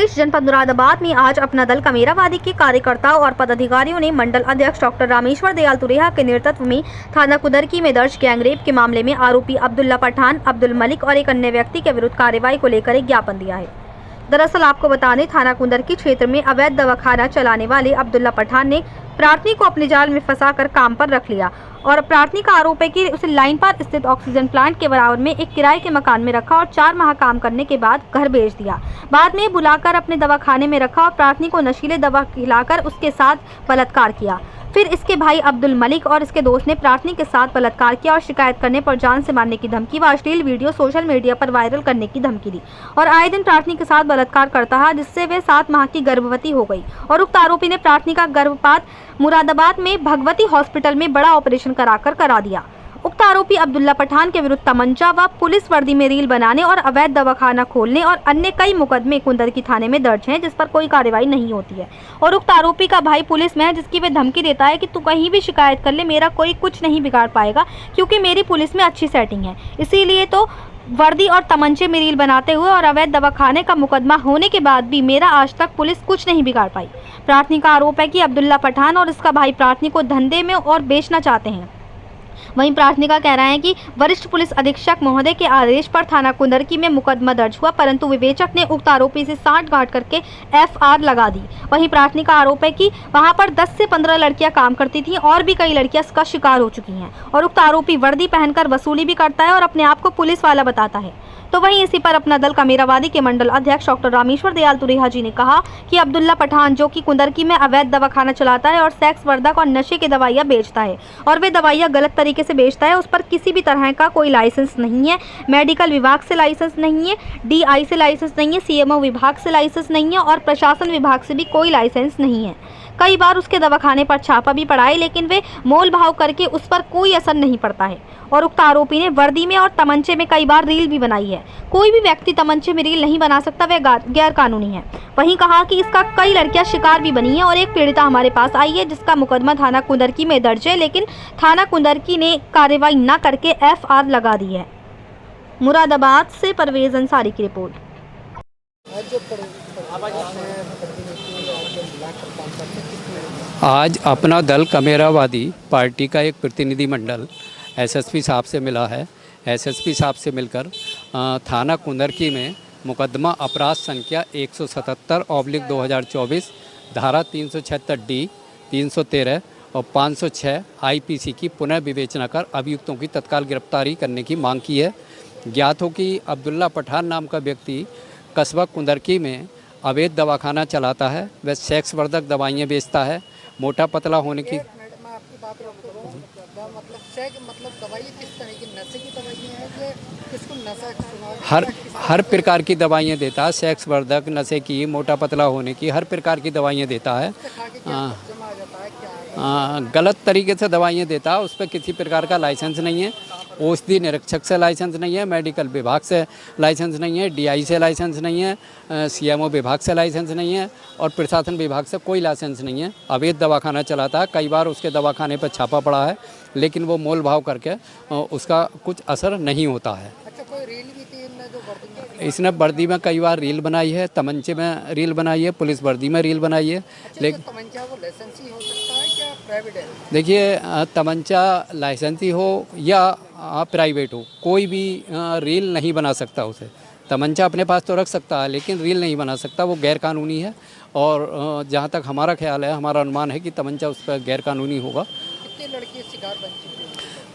बीच जनपद मुरादाबाद में आज अपना दल कमेरावादी के कार्यकर्ताओं और पदाधिकारियों ने मंडल अध्यक्ष डॉक्टर रामेश्वर दयाल तुरेहा के नेतृत्व में थाना कुदरकी में दर्ज गैंगरेप के मामले में आरोपी अब्दुल्ला पठान, अब्दुल मलिक और एक अन्य व्यक्ति के विरुद्ध कार्रवाई को लेकर एक ज्ञापन दिया है। दरअसल आपको बता दें, थाना कुदरकी क्षेत्र में अवैध दवाखाना चलाने वाले अब्दुल्ला पठान ने प्रार्थनी को अपने जाल में फंसाकर काम पर रख लिया और प्रार्थनी का आरोप है कि उसे लाइन पर स्थित ऑक्सीजन प्लांट के बराबर में एक किराए के मकान में रखा और 4 माह काम करने के बाद घर भेज दिया। बाद में बुलाकर अपने दवाखाने में रखा और प्रार्थनी को नशीले दवा खिलाकर उसके साथ बलात्कार किया। फिर इसके भाई अब्दुल मलिक और इसके दोस्त ने प्रार्थनी के साथ बलात्कार किया और शिकायत करने पर जान से मारने की धमकी व अश्लील वीडियो सोशल मीडिया पर वायरल करने की धमकी दी और आए दिन प्रार्थनी के साथ बलात्कार करता है, जिससे वे 7 माह की गर्भवती हो गई और उक्त आरोपी ने प्रार्थनी का गर्भपात मुरादाबाद में भगवती हॉस्पिटल में बड़ा ऑपरेशन करा दिया। उक्त आरोपी अब्दुल्ला पठान के विरुद्ध तमंचा व पुलिस वर्दी में रील बनाने और अवैध दवाखाना खोलने और अन्य कई मुकदमे कुदरकी थाने में दर्ज हैं, जिस पर कोई कार्रवाई नहीं होती है। और उक्त आरोपी का भाई पुलिस में है, जिसकी वे धमकी देता है कि तू कहीं भी शिकायत कर ले, मेरा कोई कुछ नहीं बिगाड़ पाएगा क्योंकि मेरी पुलिस में अच्छी सेटिंग है। इसीलिए तो वर्दी और तमंचे में रील बनाते हुए और अवैध दवाखाने का मुकदमा होने के बाद भी मेरा आज तक पुलिस कुछ नहीं बिगाड़ पाई। प्रार्थनी का आरोप है कि अब्दुल्ला पठान और इसका भाई प्रार्थनी को धंधे में और बेचना चाहते हैं। वहीं प्रार्थनी का कहना है कि वरिष्ठ पुलिस अधीक्षक महोदय के आदेश पर थाना कुदरकी में मुकदमा दर्ज हुआ, परंतु विवेचक ने उक्त आरोपी से सांठ-गांठ करके FR लगा दी। वहीं प्रार्थनी का आरोप है कि वहां पर 10 से 15 लड़कियां काम करती थीं और भी कई लड़कियां इसका शिकार हो चुकी हैं और उक्त आरोपी वर्दी पहनकर वसूली भी करता है और अपने आप को पुलिस वाला बताता है। तो वहीं इसी पर अपना दल कमेरावादी के मंडल अध्यक्ष डॉक्टर रामेश्वर दयाल तुरेहा जी ने कहा कि अब्दुल्ला पठान, जो कि कुदरकी में अवैध दवाखाना चलाता है और सेक्स वर्धक और नशे की दवाइयां बेचता है और वे दवाइयां गलत तरीके से बेचता है, उस पर किसी भी तरह का कोई लाइसेंस नहीं है, मेडिकल विभाग से लाइसेंस नहीं है, DI से लाइसेंस नहीं है, CMO विभाग से लाइसेंस नहीं है और प्रशासन विभाग से भी कोई लाइसेंस नहीं है। कई बार उसके दवाखाने पर छापा भी पड़ा है, लेकिन वे मोल भाव करके उस पर कोई असर नहीं पड़ता है। और उक्त आरोपी ने वर्दी में और तमंचे में कई बार रील भी बनाई है। कोई भी व्यक्ति तमंचे में रील नहीं बना सकता, वह गैर कानूनी है। वहीं कहा कि इसका कई लड़कियां शिकार भी बनी है और एक पीड़िता हमारे पास आई है, जिसका मुकदमा थाना कुदरकी में दर्ज है, लेकिन थाना कुदरकी ने कार्रवाई न करके FR लगा दी है। मुरादाबाद से परवेज अंसारी की रिपोर्ट। आज अपना दल कमेरावादी पार्टी का एक प्रतिनिधि मंडल SSP साहब से मिला है। SSP साहब से मिलकर थाना कुदरकी में मुकदमा अपराध संख्या 177/2024 धारा 376D, 313 और 506 IPC की पुनः विवेचना कर अभियुक्तों की तत्काल गिरफ्तारी करने की मांग की है। ज्ञात हो कि अब्दुल्ला पठान नाम का व्यक्ति कस्बा कुदरकी में अवैध दवाखाना चलाता है। वह सेक्स वर्धक दवाइयाँ बेचता है। मोटा पतला होने की हर प्रकार की दवाइयाँ देता है। सेक्स वर्धक, नशे की, मोटा पतला होने की हर प्रकार की दवाइयाँ देता है। गलत तरीके से दवाइयाँ देता है। उस पर किसी प्रकार का लाइसेंस नहीं है। औषधि निरीक्षक से लाइसेंस नहीं है, मेडिकल विभाग से लाइसेंस नहीं है, DI से लाइसेंस नहीं है, CMO विभाग से लाइसेंस नहीं है और प्रशासन विभाग से कोई लाइसेंस नहीं है। अवैध दवाखाना चलाता है। कई बार उसके दवाखाने पर छापा पड़ा है, लेकिन वो मोल भाव करके उसका कुछ असर नहीं होता है। अच्छा, कोई रील भी थी इसने वर्दी में कई बार रील बनाई है, तमंचे में रील बनाई है, पुलिस वर्दी में रील बनाई है। लेकिन तमंचा वो लाइसेंसी हो सकता है क्या प्राइवेट है? देखिए, तमंचा लाइसेंसी हो या प्राइवेट हो, कोई भी रील नहीं बना सकता उसे। तमंचा अपने पास तो रख सकता है, लेकिन रील नहीं बना सकता। वो गैर कानूनी है और जहाँ तक हमारा ख्याल है, हमारा अनुमान है कि तमंचा उस पर गैर कानूनी होगा। कितनी लड़कियाँ शिकार बन चुकी हैं?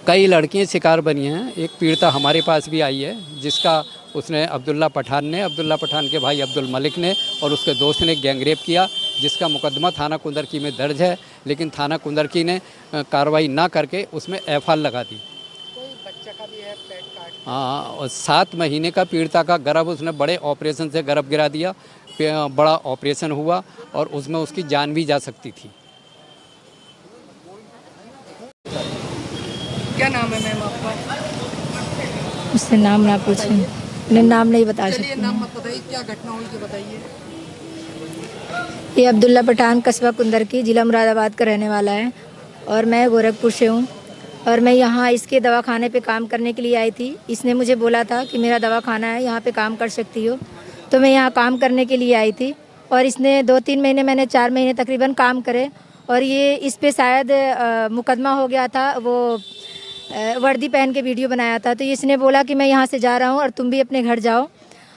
कई लड़कियाँ शिकार बनी हैं। एक पीड़िता हमारे पास भी आई है, जिसका उसने अब्दुल्ला पठान के भाई अब्दुल मलिक ने और उसके दोस्त ने गैंगरेप किया, जिसका मुकदमा थाना कुदरकी में दर्ज है, लेकिन थाना कुदरकी ने कार्रवाई ना करके उसमें FR लगा दी। कोई बच्चा का भी है पेट काट? हाँ, और 7 महीने का पीड़िता का गर्भ उसने बड़े ऑपरेशन से गर्भ गिरा दिया। बड़ा ऑपरेशन हुआ और उसमें उसकी जान भी जा सकती थी। क्या नाम है मैम आपका? उससे नाम ना पूछें, मैं नाम नहीं बता चलिए, सकती। नाम मत बताइए, क्या घटना हुई ये बताइए। ये अब्दुल्ला पठान कस्बा कुदरकी, जिला मुरादाबाद का रहने वाला है और मैं गोरखपुर से हूँ और मैं यहाँ इसके दवाखाने पे काम करने के लिए आई थी। इसने मुझे बोला था कि मेरा दवाखाना है, यहाँ पे काम कर सकती हो। तो मैं यहाँ काम करने के लिए आई थी और इसने 2-3 महीने, मैंने 4 महीने तकरीबन काम करे और ये इस पे शायद मुकदमा हो गया था। वो वर्दी पहन के वीडियो बनाया था, तो इसने बोला कि मैं यहाँ से जा रहा हूँ और तुम भी अपने घर जाओ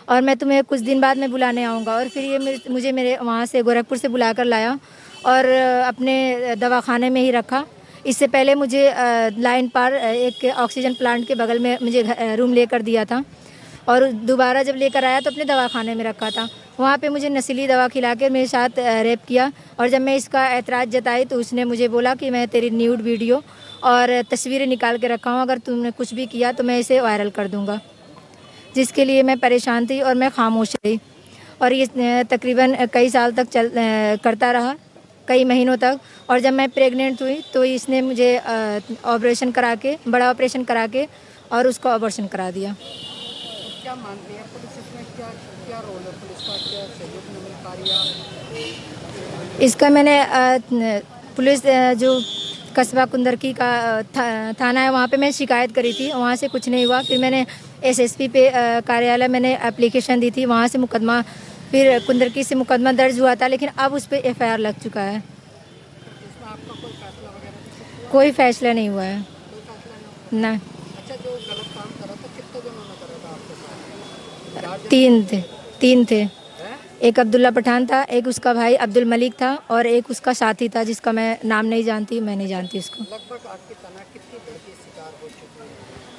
और मैं तुम्हें कुछ दिन बाद में बुलाने आऊँगा। और फिर ये मुझे मेरे वहाँ से गोरखपुर से बुला कर लाया और अपने दवाखाने में ही रखा। इससे पहले मुझे लाइन पार एक ऑक्सीजन प्लांट के बगल में मुझे रूम लेकर दिया था और दोबारा जब लेकर आया तो अपने दवाखाने में रखा था। वहाँ पे मुझे नशीली दवा खिला कर मेरे साथ रेप किया और जब मैं इसका ऐतराज़ जताई तो उसने मुझे बोला कि मैं तेरी न्यूड वीडियो और तस्वीरें निकाल के रखा हूँ, अगर तुमने कुछ भी किया तो मैं इसे वायरल कर दूँगा। जिसके लिए मैं परेशान थी और मैं खामोश रही और ये तकरीबन कई साल तक करता रहा, कई महीनों तक। और जब मैं प्रेग्नेंट हुई तो इसने मुझे ऑपरेशन करा के, बड़ा ऑपरेशन करा के और उसका अबॉर्शन करा दिया। क्या मानते हैं पुलिस इसमें, क्या क्या रोल है पुलिस का, क्या सहयोग में मिल पा रही है? इसका मैंने पुलिस जो कस्बा कुंदरकी का थाना है वहाँ पे मैं शिकायत करी थी, वहाँ से कुछ नहीं हुआ। फिर मैंने एसएसपी पे कार्यालय मैंने एप्लीकेशन दी थी, वहाँ से मुकदमा, फिर कुंदरकी से मुकदमा दर्ज हुआ था, लेकिन अब उस पर एफआईआर लग चुका है। इसमें आपका कोई फैसला वगैरह? कोई फैसला नहीं हुआ है कोई फैसला नहीं? ना। अच्छा, जो गलत काम करा था कितने जनों ने करा था आपके साथ? 3 थे। हैं? एक अब्दुल्ला पठान था, एक उसका भाई अब्दुल मलिक था और एक उसका साथी था जिसका मैं नाम नहीं जानती, मैं नहीं जानती उसको। लगभग आपकी तना कितनी लड़की शिकार हो चुकी है?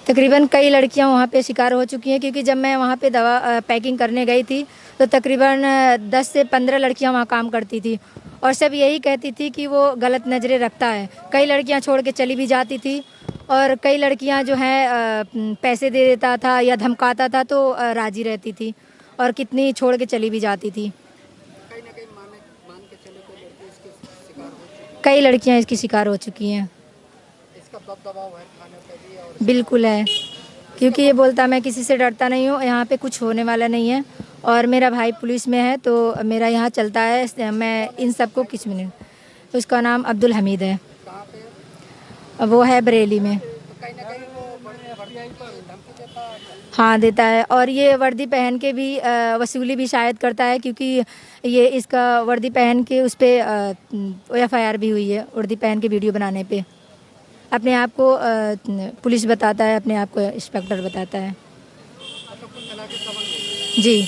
तकरीबन कई लड़कियां वहाँ पे शिकार हो चुकी हैं, क्योंकि जब मैं वहाँ पे दवा पैकिंग करने गई थी तो तकरीबन 10 से 15 लड़कियां वहाँ काम करती थी और सब यही कहती थी कि वो गलत नज़रें रखता है। कई लड़कियां छोड़ के चली भी जाती थी और कई लड़कियां जो हैं पैसे दे देता था या धमकाता था तो राज़ी रहती थी और कितनी छोड़ के चली भी जाती थी। कहीं ना कहीं मान के चले कोई लड़की इसके शिकार हो चुकी कई लड़कियां इसकी शिकार हो चुकी हैं। है। इसका दबदबा है थाने पे भी और बिल्कुल है, क्योंकि ये बोलता मैं किसी से डरता नहीं हूँ, यहाँ पे कुछ होने वाला नहीं है और मेरा भाई पुलिस में है तो मेरा यहाँ चलता है, मैं इन सबको किस मिनट। उसका नाम अब्दुल हमीद है, कहाँ पे? वो है बरेली में। तो कहीं ना कहीं वो बढ़िया धमकी देता है। हाँ देता है और ये वर्दी पहन के भी वसूली भी शायद करता है, क्योंकि ये इसका वर्दी पहन के उस पर एफआईआर भी हुई है, वर्दी पहन के वीडियो बनाने पे। अपने आप को पुलिस बताता है, अपने आप को इंस्पेक्टर बताता है। अच्छा, कुल मिला के 7 लोग। जी।